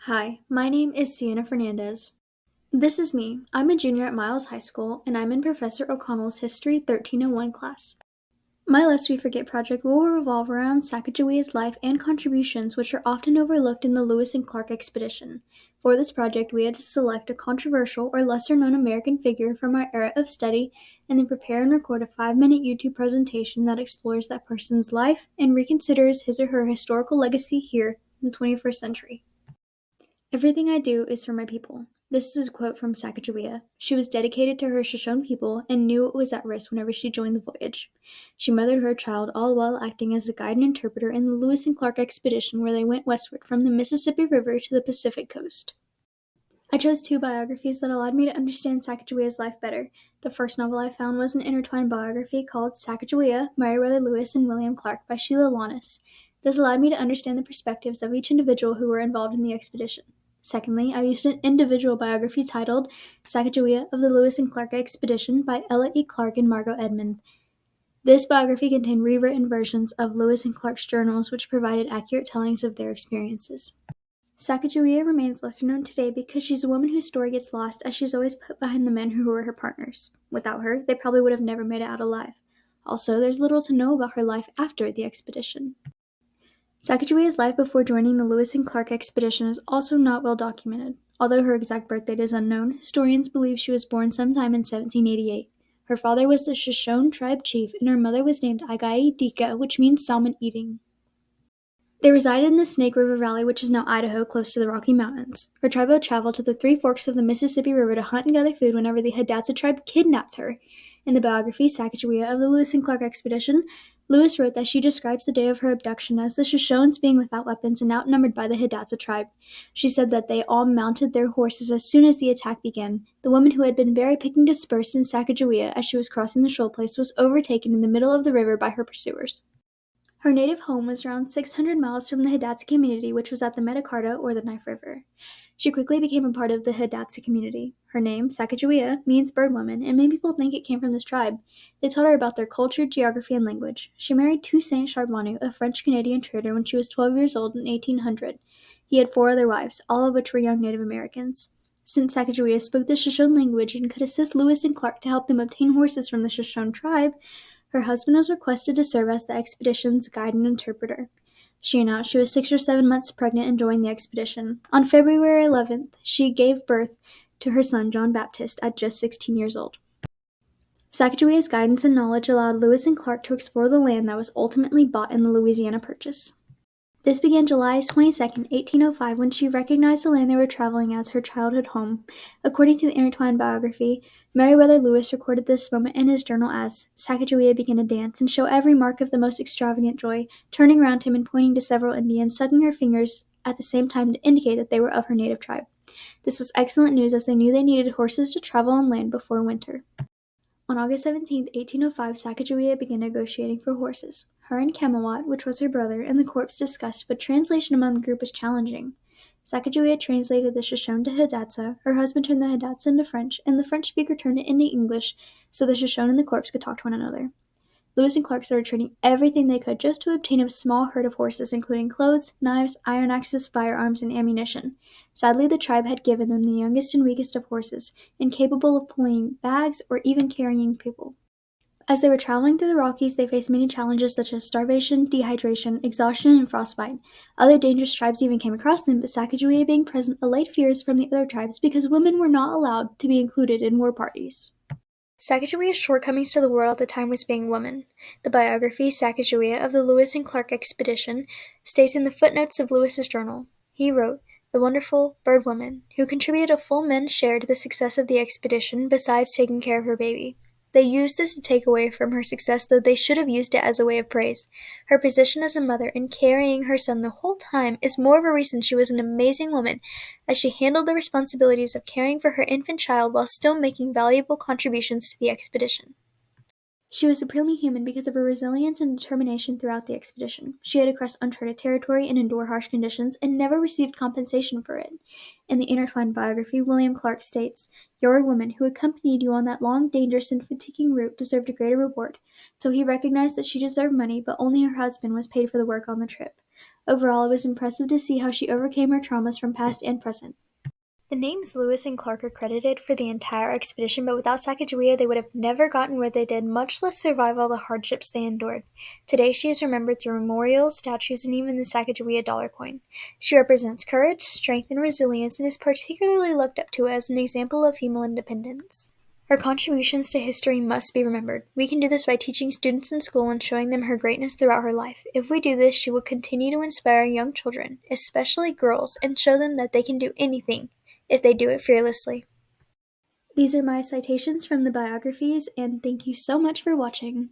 Hi, my name is Sienna Fernandez. This is me. I'm a junior at Miles High School, and I'm in Professor O'Connell's History 1301 class. My Lest We Forget project will revolve around Sacagawea's life and contributions, which are often overlooked in the Lewis and Clark expedition. For this project, we had to select a controversial or lesser-known American figure from our era of study, and then prepare and record a 5-minute YouTube presentation that explores that person's life and reconsiders his or her historical legacy here in the 21st century. Everything I do is for my people. This is a quote from Sacagawea. She was dedicated to her Shoshone people and knew it was at risk whenever she joined the voyage. She mothered her child all while acting as a guide and interpreter in the Lewis and Clark expedition where they went westward from the Mississippi River to the Pacific coast. I chose 2 biographies that allowed me to understand Sacagawea's life better. The first novel I found was an intertwined biography called Sacagawea, Meriwether Lewis, and William Clark by Sheila Lannis. This allowed me to understand the perspectives of each individual who were involved in the expedition. Secondly, I used an individual biography titled Sacagawea of the Lewis and Clark Expedition by Ella E. Clark and Margot Edmond. This biography contained rewritten versions of Lewis and Clark's journals, which provided accurate tellings of their experiences. Sacagawea remains lesser known today because she's a woman whose story gets lost, as she's always put behind the men who were her partners. Without her, they probably would have never made it out alive. Also, there's little to know about her life after the expedition. Sacagawea's life before joining the Lewis and Clark expedition is also not well documented. Although her exact birth date is unknown, historians believe she was born sometime in 1788. Her father was the Shoshone tribe chief, and her mother was named Agai Dika, which means salmon eating. They resided in the Snake River Valley, which is now Idaho, close to the Rocky Mountains. Her tribe would travel to the 3 forks of the Mississippi River to hunt and gather food whenever the Hidatsa tribe kidnapped her. In the biography, Sacagawea of the Lewis and Clark Expedition, Lewis wrote that she describes the day of her abduction as the Shoshones being without weapons and outnumbered by the Hidatsa tribe. She said that they all mounted their horses as soon as the attack began. The woman who had been berry picking dispersed in Sacagawea as she was crossing the shoal place was overtaken in the middle of the river by her pursuers. Her native home was around 600 miles from the Hidatsa community, which was at the Metacarta or the Knife River. She quickly became a part of the Hidatsa community. Her name, Sacagawea, means bird woman, and many people think it came from this tribe. They taught her about their culture, geography, and language. She married Toussaint Charbonneau, a French-Canadian trader, when she was 12 years old in 1800. He had 4 other wives, all of which were young Native Americans. Since Sacagawea spoke the Shoshone language and could assist Lewis and Clark to help them obtain horses from the Shoshone tribe, her husband was requested to serve as the expedition's guide and interpreter. She announced she was 6 or 7 months pregnant and joined the expedition. On February 11th, she gave birth to her son, John Baptist, at just 16 years old. Sacagawea's guidance and knowledge allowed Lewis and Clark to explore the land that was ultimately bought in the Louisiana Purchase. This began July 22, 1805, when she recognized the land they were traveling as her childhood home. According to the intertwined biography, Meriwether Lewis recorded this moment in his journal as Sacagawea began to dance and show every mark of the most extravagant joy, turning around him and pointing to several Indians, sucking her fingers at the same time to indicate that they were of her native tribe. This was excellent news, as they knew they needed horses to travel on land before winter. On August 17, 1805, Sacagawea began negotiating for horses. Her and Camelot, which was her brother, and the corpse discussed, but translation among the group was challenging. Sacagawea translated the Shoshone to Hidatsa, her husband turned the Hidatsa into French, and the French speaker turned it into English so the Shoshone and the corpse could talk to one another. Lewis and Clark started trading everything they could just to obtain a small herd of horses, including clothes, knives, iron axes, firearms, and ammunition. Sadly, the tribe had given them the youngest and weakest of horses, incapable of pulling bags or even carrying people. As they were traveling through the Rockies, they faced many challenges such as starvation, dehydration, exhaustion, and frostbite. Other dangerous tribes even came across them, but Sacagawea being present allayed fears from the other tribes because women were not allowed to be included in war parties. Sacagawea's shortcomings to the world at the time was being woman. The biography, Sacagawea of the Lewis and Clark Expedition, states in the footnotes of Lewis's journal, he wrote, "The wonderful bird woman, who contributed a full men's share to the success of the expedition besides taking care of her baby. They used this to take away from her success, though they should have used it as a way of praise. Her position as a mother in carrying her son the whole time is more of a reason she was an amazing woman, as she handled the responsibilities of caring for her infant child while still making valuable contributions to the expedition." She was supremely human because of her resilience and determination throughout the expedition. She had to cross uncharted territory and endure harsh conditions, and never received compensation for it. In the intertwined biography, William Clark states, "Your woman, who accompanied you on that long, dangerous, and fatiguing route, deserved a greater reward." So he recognized that she deserved money, but only her husband was paid for the work on the trip. Overall, it was impressive to see how she overcame her traumas from past and present. The names Lewis and Clark are credited for the entire expedition, but without Sacagawea, they would have never gotten where they did, much less survive all the hardships they endured. Today, she is remembered through memorials, statues, and even the Sacagawea dollar coin. She represents courage, strength, and resilience, and is particularly looked up to as an example of female independence. Her contributions to history must be remembered. We can do this by teaching students in school and showing them her greatness throughout her life. If we do this, she will continue to inspire young children, especially girls, and show them that they can do anything if they do it fearlessly. These are my citations from the biographies, and thank you so much for watching.